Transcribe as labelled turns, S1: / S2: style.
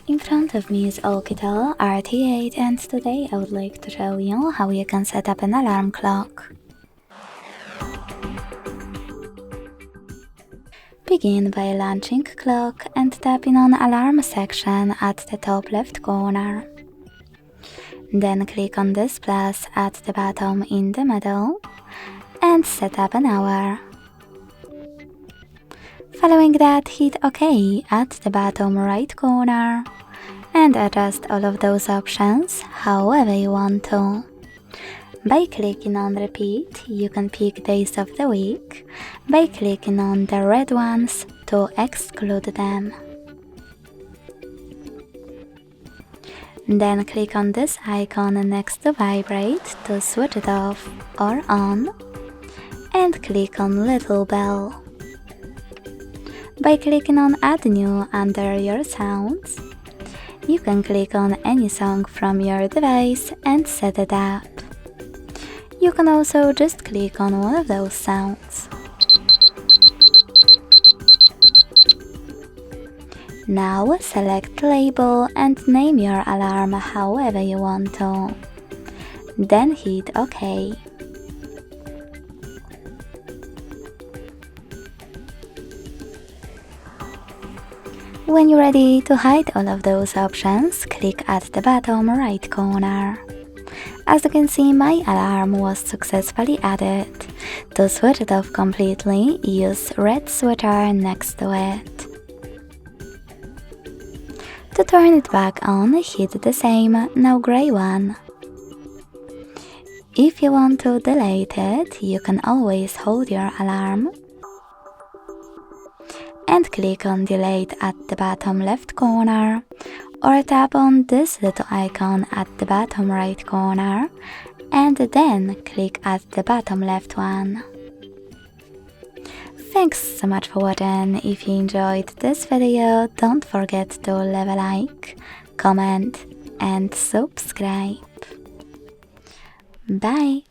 S1: In front of me is OUKITEL RT8 and today I would like to show you how you can set up an alarm clock. Begin by launching clock and tapping on alarm section at the top left corner. Then click on this plus at the bottom in the middle and set up an hour. Following that, hit OK at the bottom right corner and adjust all of those options however you want to. By clicking on repeat, you can pick days of the week by clicking on the red ones to exclude them. Then click on this icon next to vibrate to switch it off or on and click on little bell. By clicking on add new under your sounds, you can click on any song from your device and set it up. You can also just click on one of those sounds. Now select label and name your alarm however you want to. Then hit OK. When you're ready to hide all of those options, click at the bottom right corner. As you can see, my alarm was successfully added. To switch it off completely, use red switcher next to it. To turn it back on, hit the same, now gray one. If you want to delete it, you can always hold your alarm and click on delete at the bottom left corner, or tap on this little icon at the bottom right corner and then click at the bottom left one. Thanks so much for watching. If you enjoyed this video, don't forget to leave a like, comment and subscribe. Bye!